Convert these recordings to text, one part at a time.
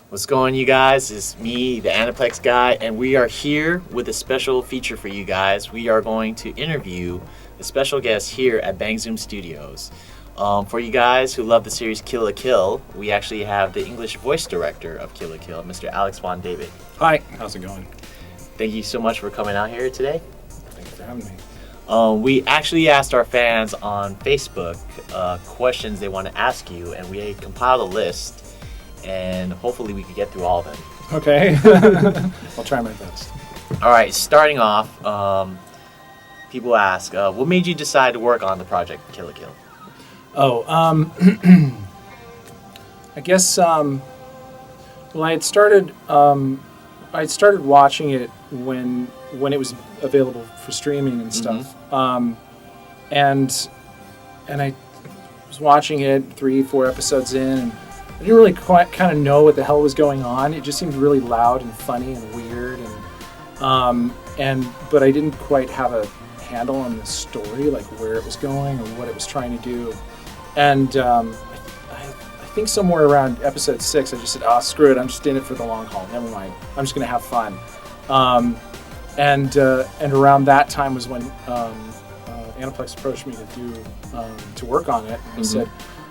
What's going on, you guys? It's me, the Aniplex guy, and we are here with a special feature for you guys. We are going to interview a special guest here at Bang Zoom Studios. For you guys who love the series Kill la Kill, we actually have the English voice director of Kill la Kill, Mr. Alex Von David. Hi, how's it going? Thank you so much for coming out here today. Thanks for having me. We actually asked our fans on Facebook questions they want to ask you, and we compiled a list. And hopefully we could get through all of them. Okay. I'll try my best. All right, starting off, people ask, what made you decide to work on the project Kill la Kill? I guess, well, I had started watching it when it was available for streaming and stuff. And I was watching it 3-4 episodes in, and I didn't really quite kind of know what the hell was going on. It just seemed really loud and funny and weird, but I didn't quite have a handle on the story, like where it was going or what it was trying to do. And I think somewhere around episode 6, I just said, screw it, I'm just in it for the long haul. Never mind, I'm just gonna have fun. And around that time was when Aniplex approached me to work on it. And I said,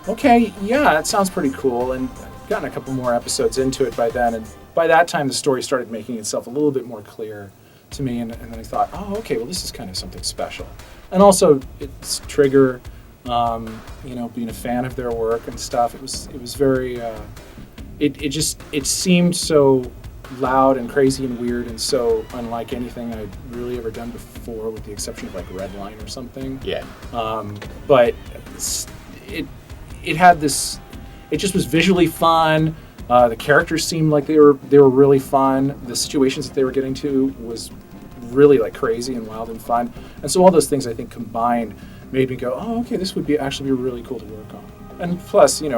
okay, yeah, that sounds pretty cool, and I've gotten a couple more episodes into it by then, and by that time the story started making itself a little bit more clear to me, and then I thought, okay, well, this is kind of something special. And also, it's Trigger, being a fan of their work and stuff, it was very, it seemed so loud and crazy and weird and so unlike anything I'd really ever done before, with the exception of like Redline or something. Yeah. But it had this. It just was visually fun. The characters seemed like they were really fun. The situations that they were getting to was really like crazy and wild and fun. And so all those things I think combined made me go, okay, this would actually be really cool to work on. And plus, I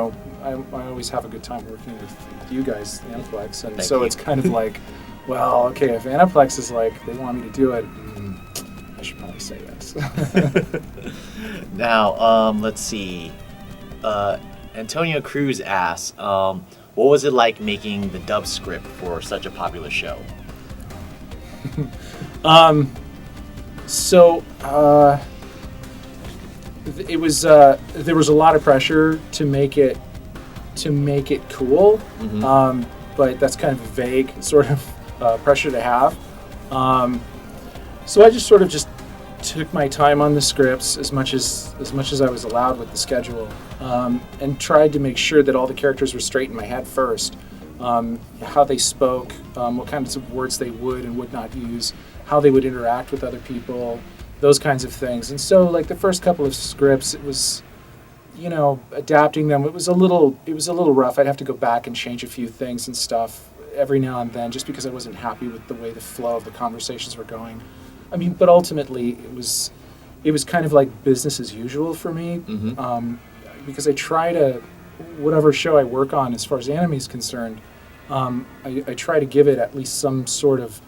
always have a good time working with you guys, Aniplex, and Thank so you. it's kind of like, well, okay, if Aniplex is like they want me to do it, I should probably say yes. Now, let's see. Antonio Cruz asks, what was it like making the dub script for such a popular show? It was there was a lot of pressure to make it cool, but that's kind of a vague sort of pressure to have. So I just sort of just took my time on the scripts as much as I was allowed with the schedule, and tried to make sure that all the characters were straight in my head first. How they spoke, what kinds of words they would and would not use, how they would interact with other people, those kinds of things. And so, like the first couple of scripts, it was, adapting them. It was a little rough. I'd have to go back and change a few things and stuff every now and then, just because I wasn't happy with the way the flow of the conversations were going. I mean, but ultimately, it was kind of like business as usual for me, because I try to, whatever show I work on as far as anime is concerned, I try to give it at least some sort of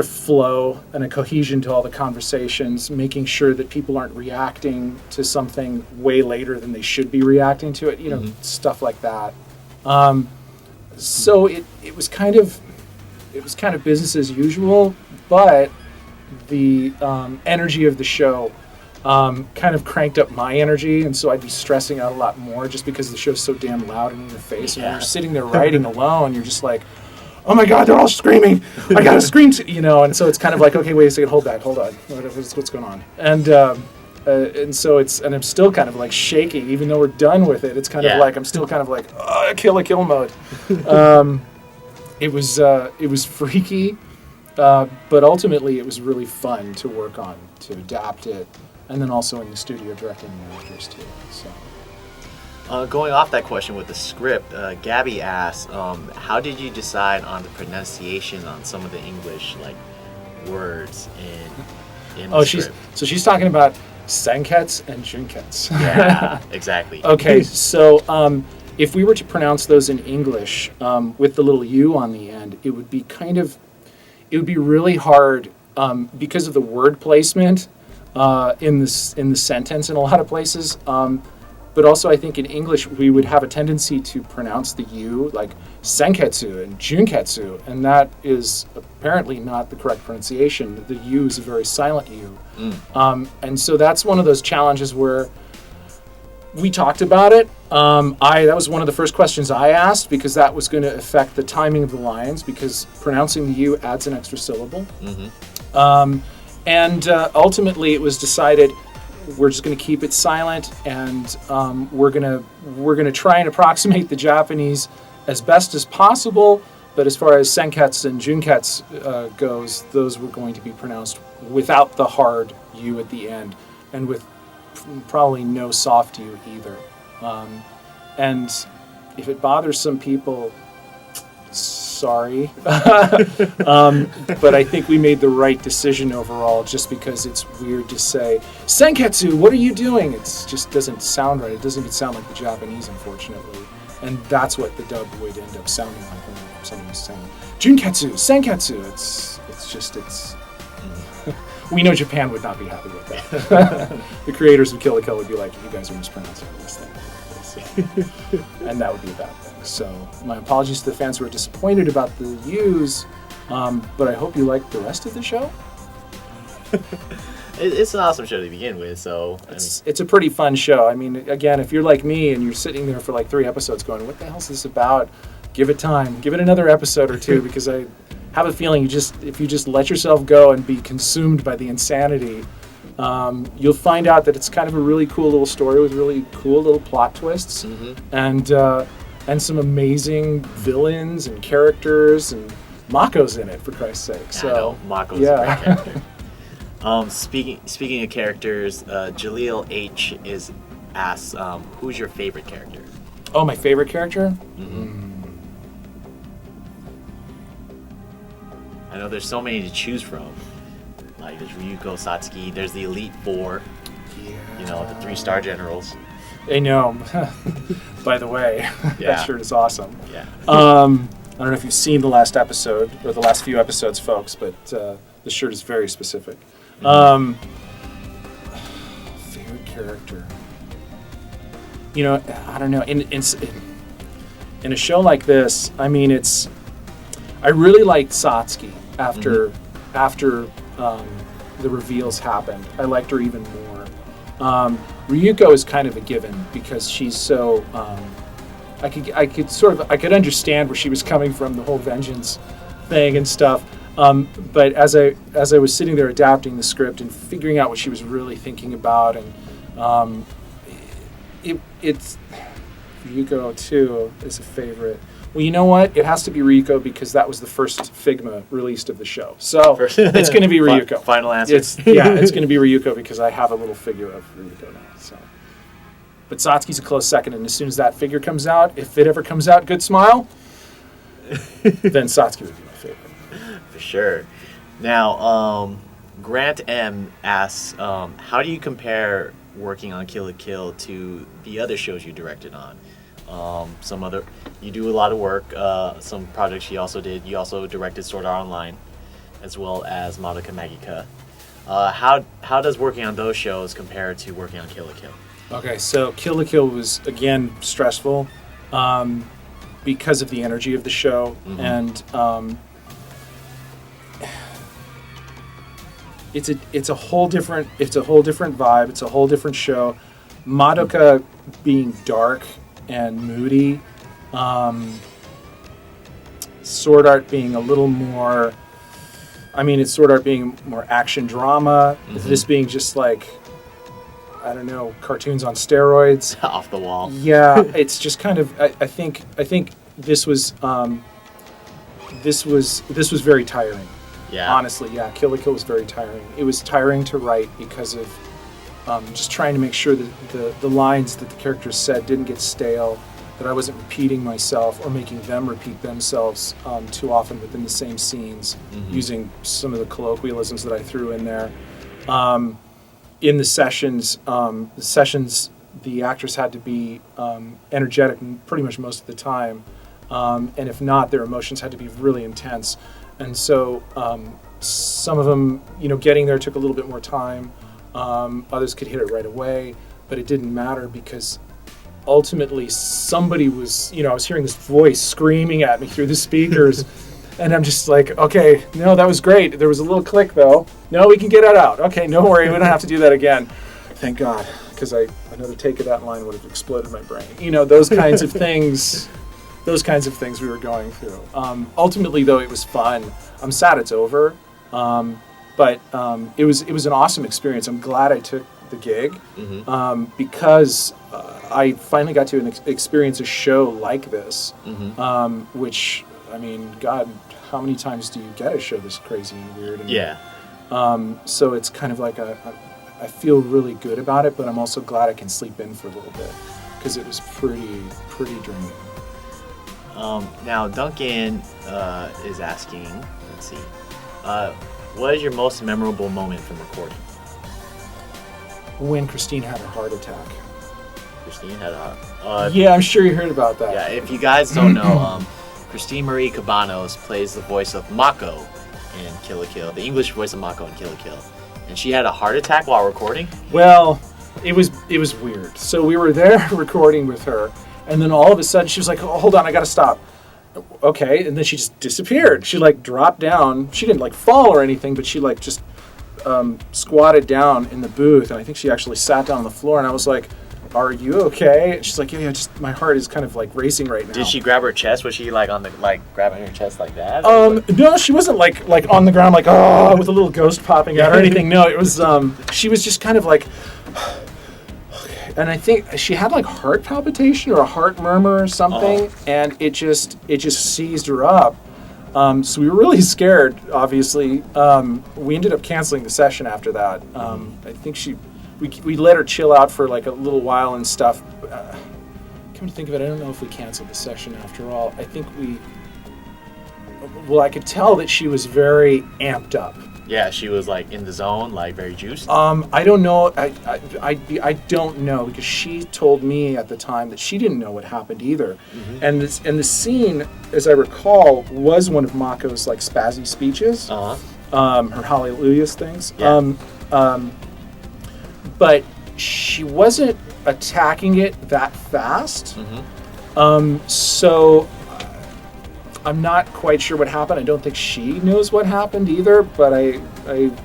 flow and a cohesion to all the conversations, making sure that people aren't reacting to something way later than they should be reacting to it, stuff like that. So it was kind of business as usual, but the energy of the show kind of cranked up my energy, and so I'd be stressing out a lot more just because the show's so damn loud and in your face. And when you're sitting there writing alone, you're just like, oh my God, they're all screaming. I gotta scream, and so it's kind of like, okay, wait a second, hold on. What's going on? And so I'm still kind of like shaking, even though we're done with it. It's kind of like, I'm still kind of like, kill la kill mode. It was freaky, but ultimately it was really fun to work on, to adapt it, and then also in the studio directing the actors too. So. Going off that question with the script, Gabby asked, how did you decide on the pronunciation on some of the English words in the script? She's talking about Senketsu and Junketsu. Yeah, exactly. Okay, so if we were to pronounce those in English with the little U on the end, it would be really hard because of the word placement. in the sentence in a lot of places. But also, I think in English we would have a tendency to pronounce the U like senketsu and junketsu, and that is apparently not the correct pronunciation. The U is a very silent U, and so that's one of those challenges where we talked about it. That was one of the first questions I asked because that was going to affect the timing of the lines because pronouncing the U adds an extra syllable. And ultimately, it was decided we're just going to keep it silent, and we're gonna try and approximate the Japanese as best as possible. But as far as senketsu and junketsu goes, those were going to be pronounced without the hard U at the end, and with probably no soft U either. And if it bothers some people, sorry. But I think we made the right decision overall just because it's weird to say, Senketsu, what are you doing? It just doesn't sound right. It doesn't even sound like the Japanese, unfortunately. And that's what the dub would end up sounding like when somebody was saying, Junketsu, Senketsu. It's we know Japan would not be happy with that. The creators of Kill la Kill would be like, you guys are mispronouncing this thing. And that would be a bad thing. So my apologies to the fans who are disappointed about the U's, but I hope you like the rest of the show. It's an awesome show to begin with, so... It's a pretty fun show. I mean, again, if you're like me and you're sitting there for like 3 episodes going, what the hell is this about? Give it time. Give it another episode or two, because I have a feeling if you just let yourself go and be consumed by the insanity, you'll find out that it's kind of a really cool little story with really cool little plot twists, and some amazing villains and characters, and Mako's in it, for Christ's sake. So I know, Mako's a great character. Speaking of characters, Jaleel H is asks, who's your favorite character? Oh, my favorite character? I know there's so many to choose from. Like there's Ryuko, Satsuki, there's the Elite Four. Yeah. You know, the 3-star generals. I know. By the way, that shirt is awesome. Yeah. I don't know if you've seen the last episode or the last few episodes, folks, but the shirt is very specific. Favorite character. You know, I don't know. In a show like this, I mean, I really liked Satsuki after the reveals happened. I liked her even more. Ryuko is kind of a given because she's so. I could understand where she was coming from, the whole vengeance thing and stuff. But as I was sitting there adapting the script and figuring out what she was really thinking about, and it's Ryuko too is a favorite. Well, you know what? It has to be Ryuko because that was the first Figma released of the show. So it's going to be Ryuko. Final answer. It's going to be Ryuko because I have a little figure of Ryuko now. So, but Satsuki's a close second, and as soon as that figure comes out, if it ever comes out, good smile, then Satsuki would be my favorite. For sure. Now, Grant M asks, how do you compare working on Kill la Kill to the other shows you directed on? You do a lot of work. Some projects you also directed Sword Art Online, as well as Madoka Magica. How does working on those shows compare to working on Kill la Kill? Okay, so Kill la Kill was again stressful because of the energy of the show, and it's a whole different vibe. It's a whole different show. Madoka being dark and moody, Sword Art being a little more. I mean, it's Sword Art being more action drama. This being just like, I don't know, cartoons on steroids. Off the wall. Yeah, it's just kind of. I think this was this was very tiring. Yeah. Honestly, yeah, Kill la Kill was very tiring. It was tiring to write because of just trying to make sure that the lines that the characters said didn't get stale, that I wasn't repeating myself or making them repeat themselves too often within the same scenes, using some of the colloquialisms that I threw in there. In the sessions, the actors had to be energetic pretty much most of the time, and if not, their emotions had to be really intense. And so some of them, getting there took a little bit more time. Others could hit it right away, but it didn't matter because ultimately somebody was, I was hearing this voice screaming at me through the speakers. And I'm just like, okay, no, that was great. There was a little click though. No, we can get it out. Okay, no worry, we don't have to do that again. Thank God, because another take of that line would have exploded my brain. Those kinds of things. Those kinds of things we were going through. Ultimately, though, it was fun. I'm sad it's over, but it was an awesome experience. I'm glad I took the gig because I finally got to experience a show like this, which, I mean, God, how many times do you get a show this crazy and weird? So it's kind of like I feel really good about it, but I'm also glad I can sleep in for a little bit because it was pretty draining. Now, Duncan is asking, let's see, what is your most memorable moment from recording? When Christine had her heart attack. Christine had a... yeah, I'm sure you heard about that. Yeah, if you guys don't know, Christine Marie Cabanos plays the voice of Mako in Kill la Kill, the English voice of Mako in Kill la Kill. And she had a heart attack while recording? Well, it was weird. So we were there recording with her, and then all of a sudden she was like, oh, hold on, I gotta stop. Okay, and then she just disappeared. She dropped down. She didn't fall or anything, but she just squatted down in the booth, and I think she actually sat down on the floor, and I was like, are you okay? And she's like, yeah, just my heart is kind of racing right now. Did she grab her chest? Was she on the grabbing her chest like that? No, she wasn't like on the ground with a little ghost popping out or anything. No, it was she was just kind of okay. And I think she had heart palpitation or a heart murmur or something, and it just seized her up. So we were really scared. Obviously, we ended up canceling the session after that. I think we let her chill out for a little while and stuff. Come to think of it, I don't know if we canceled the session after all. I think I could tell that she was very amped up. Yeah, she was in the zone, very juiced. I don't know. I don't know because she told me at the time that she didn't know what happened either. And the scene, as I recall, was one of Mako's spazzy speeches. Her hallelujahs things. Yeah. But she wasn't attacking it that fast. So I'm not quite sure what happened. I don't think she knows what happened either, but I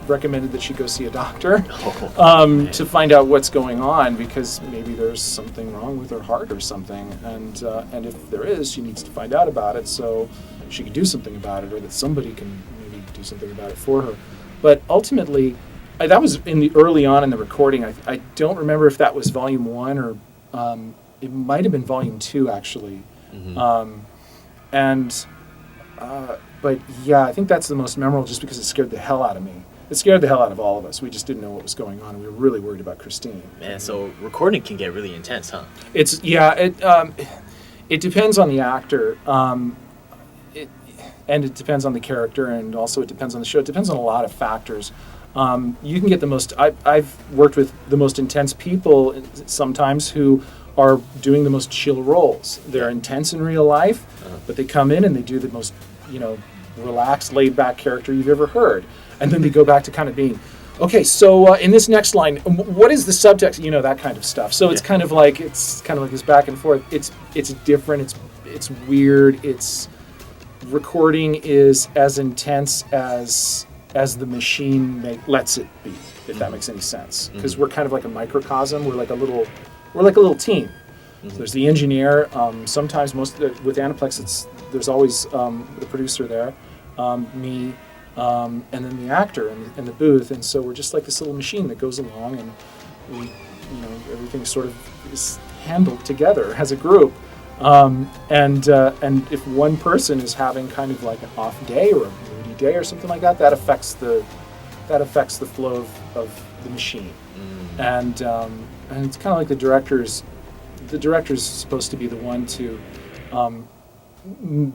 recommended that she go see a doctor to find out what's going on, because maybe there's something wrong with her heart or something. And if there is, she needs to find out about it so she can do something about it, or that somebody can maybe do something about it for her. But ultimately, that was early on in the recording. I don't remember if that was volume 1 or it might have been volume 2 actually. But yeah, I think that's the most memorable just because it scared the hell out of me. It scared the hell out of all of us. We just didn't know what was going on. We were really worried about Christine. Man, so recording can get really intense, huh? It depends on the actor. And it depends on the character, and also it depends on the show. It depends on a lot of factors. You can get the most... I've worked with the most intense people sometimes who are doing the most chill roles. They're intense in real life, but they come in and they do the most, relaxed, laid-back character you've ever heard. And then they go back to kind of being, okay, so in this next line, what is the subtext? That kind of stuff. So it's kind of like this back and forth. It's different. It's weird. Recording is as intense as the machine lets it be, if that makes any sense. Because we're kind of like a microcosm. We're like a little team. So there's the engineer. Sometimes with Aniplex, there's always the producer there, me, and then the actor in the booth. And so we're just like this little machine that goes along, and everything sort of is handled together as a group. And if one person is having kind of like an off day or a moody day or something like that, that affects the flow of the machine. And it's kind of like the director's supposed to be the one to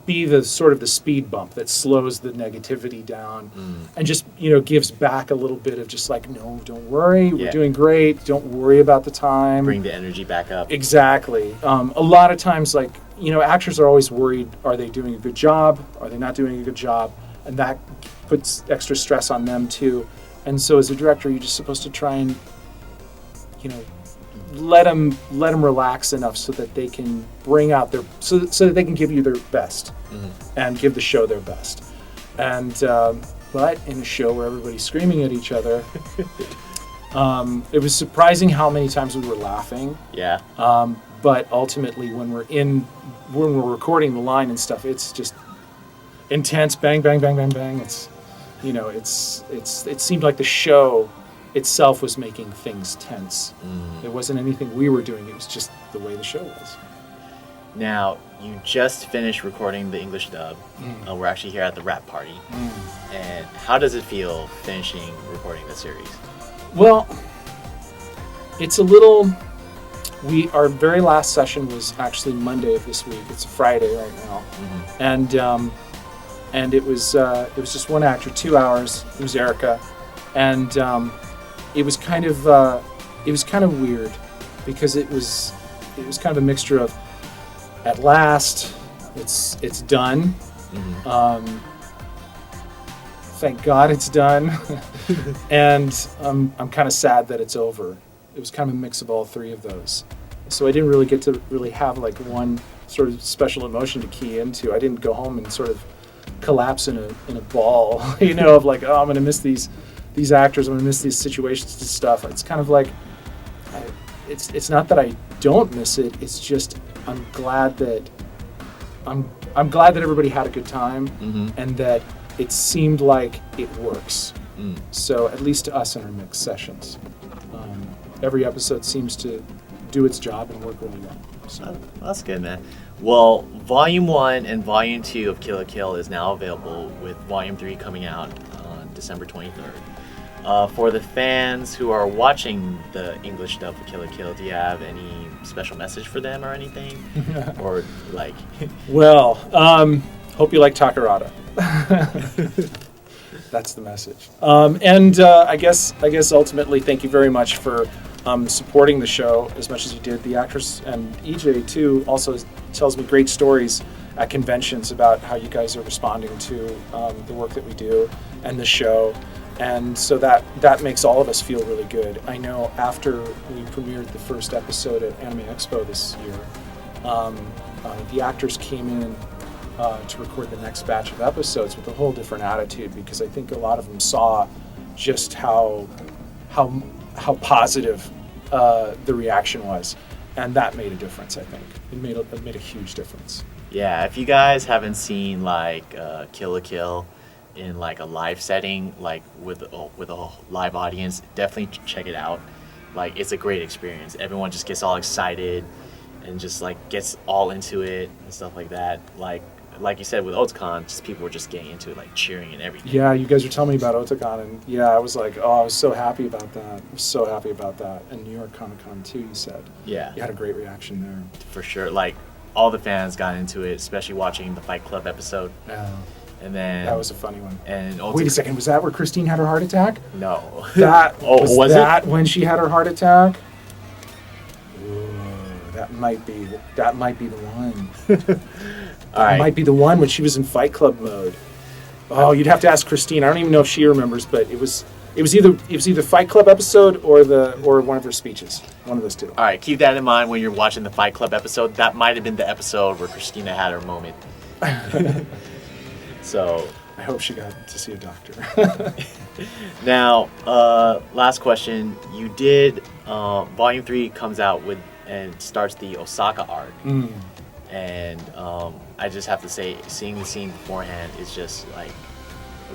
be the sort of the speed bump that slows the negativity down and just gives back a little bit of just no, don't worry, we're doing great, don't worry about the time, bring the energy back up. Exactly. A lot of times actors are always worried, are they doing a good job, are they not doing a good job, and that puts extra stress on them too. And so as a director, you're just supposed to try and, let them relax enough so that they can bring out so that they can give you their best and give the show their best. And but in a show where everybody's screaming at each other, it was surprising how many times we were laughing. Yeah. But ultimately, when we're recording the line and stuff, it's just intense, bang, bang, bang, bang, bang. It's, it seemed like the show itself was making things tense. It wasn't anything we were doing. It was just the way the show was. Now, you just finished recording the English dub. We're actually here at the wrap party. And how does it feel finishing recording the series? Well, it's a little... Our very last session was actually Monday of this week. It's a Friday right now. And it was just one actor, 2 hours. It was Erica. And it was kind of weird because it was kind of a mixture of, at last, it's done. Thank God it's done. And I'm kind of sad that it's over. It was kind of a mix of all three of those. So I didn't really get to really have like one sort of special emotion to key into. I didn't go home and sort of collapse in a ball, of like, oh, I'm going to miss these actors, I'm going to miss these situations and stuff. It's kind of like, it's not that I don't miss it. It's just I'm glad that everybody had a good time and that it seemed like it works. So at least to us in our mixed sessions, every episode seems to do its job and work really well. So. That's good, man. Well, Volume 1 and Volume 2 of Kill la Kill is now available, with Volume 3 coming out on December 23rd. For the fans who are watching the English dub of Kill la Kill, do you have any special message for them or anything? Or like... Well, hope you like Takarada. That's the message. And I guess ultimately, thank you very much for supporting the show as much as you did. The actress and EJ too also tells me great stories at conventions about how you guys are responding to the work that we do and the show. And so that makes all of us feel really good. I know after we premiered the first episode at Anime Expo this year, the actors came in to record the next batch of episodes with a whole different attitude, because I think a lot of them saw just how positive the reaction was, and that made a difference. I think it made a huge difference. Yeah, if you guys haven't seen like Kill la Kill in like a live setting, like with a live audience, definitely check it out. Like, it's a great experience. Everyone just gets all excited and just like gets all into it and stuff like that. Like you said with Otakon, just people were just getting into it, like cheering and everything. Yeah, you guys were telling me about Otakon, and yeah, I was like, I was so happy about that. I was so happy about that. And New York Comic Con too, you said. Yeah. You had a great reaction there. For sure. Like, all the fans got into it, especially watching the Fight Club episode. Yeah. And then... That was a funny one. And wait a second, was that where Christine had her heart attack? No. Was that when she had her heart attack? Ooh, that might be the one. That might be the one when she was in Fight Club mode. Oh, you'd have to ask Christine. I don't even know if she remembers, but it was either Fight Club episode or one of her speeches. One of those two. All right, keep that in mind when you're watching the Fight Club episode. That might have been the episode where Christina had her moment. So I hope she got to see a doctor. Now, last question. You did Volume 3 comes out with and starts the Osaka arc. And I just have to say, seeing the scene beforehand is just like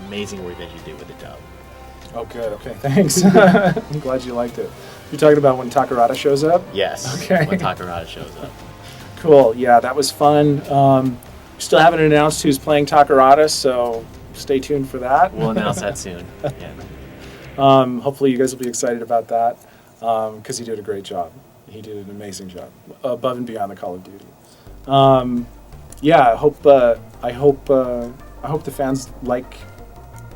amazing work that you did with the dub. Oh, good. Okay, thanks. I'm glad you liked it. You're talking about when Takarada shows up? Yes. Okay. When Takarada shows up. Cool. Yeah, that was fun. Still haven't announced who's playing Takarada, so stay tuned for that. We'll announce that soon. Yeah. Hopefully you guys will be excited about that, because he did a great job. He did an amazing job, above and beyond the Call of Duty. Yeah, I hope the fans like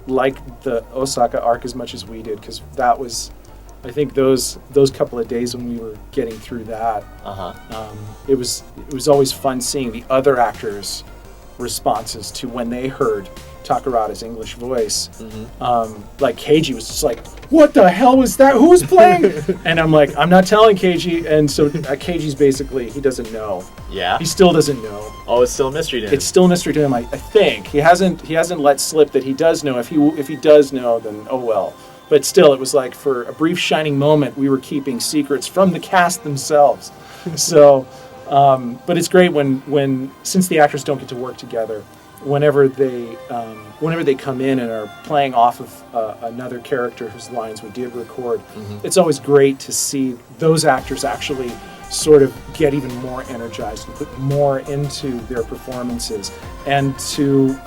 the Osaka arc as much as we did, because that was, I think those couple of days when we were getting through that, it was always fun seeing the other actors responses to when they heard Takarada's English voice. Like Keiji was just like, "What the hell was that? Who's playing?" And I'm like, "I'm not telling Keiji." And so Keiji's basically, he doesn't know. Yeah. He still doesn't know. Oh, it's still a mystery to him. It's still a mystery to him. I think he hasn't let slip that he does know. If he does know, then oh well. But still, it was like for a brief shining moment, we were keeping secrets from the cast themselves. So, but it's great when since the actors don't get to work together, whenever they come in and are playing off of another character whose lines we did record, it's always great to see those actors actually sort of get even more energized and put more into their performances, and to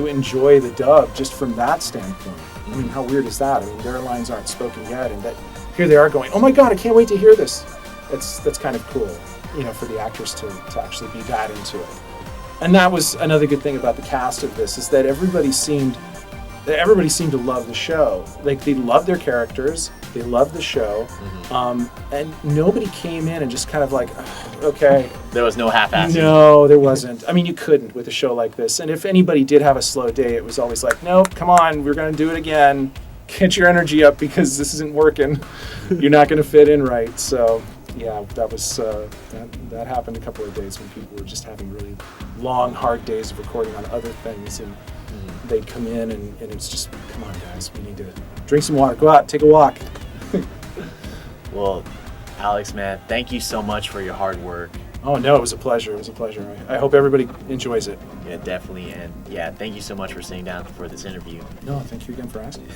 enjoy the dub just from that standpoint. I mean, how weird is that? I mean, their lines aren't spoken yet, and that here they are going, "Oh my God, I can't wait to hear this." That's kind of cool, for the actors to actually be that into it. And that was another good thing about the cast of this, is that everybody seemed to love the show. Like, they loved their characters, they loved the show, and nobody came in and just kind of like, okay. There was no half-assing. No, there wasn't. I mean, you couldn't with a show like this. And if anybody did have a slow day, it was always like, nope, come on, we're going to do it again. Get your energy up because this isn't working. You're not going to fit in right. So, yeah, that was that happened a couple of days when people were just having really long, hard days of recording on other things, and they'd come in and it's just, come on, guys, we need to drink some water, go out, take a walk. Well, Alex, man, thank you so much for your hard work. Oh, no, it was a pleasure. It was a pleasure. I hope everybody enjoys it. Yeah, definitely. And yeah, thank you so much for sitting down for this interview. No, thank you again for asking.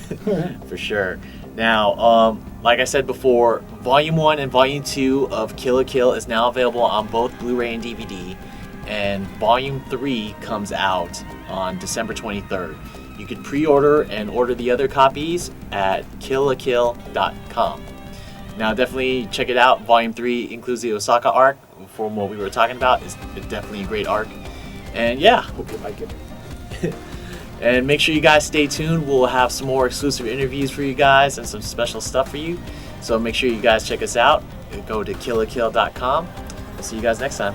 For sure. Now, like I said before, Volume 1 and Volume 2 of Kill la Kill is now available on both Blu-ray and DVD. And Volume 3 comes out on December 23rd. You can pre-order and order the other copies at killakill.com. Now, definitely check it out. Volume 3 includes the Osaka arc, from what we were talking about. It's definitely a great arc. And yeah. Hope you like it. And make sure you guys stay tuned. We'll have some more exclusive interviews for you guys and some special stuff for you. So make sure you guys check us out. Go to killakill.com. We'll see you guys next time.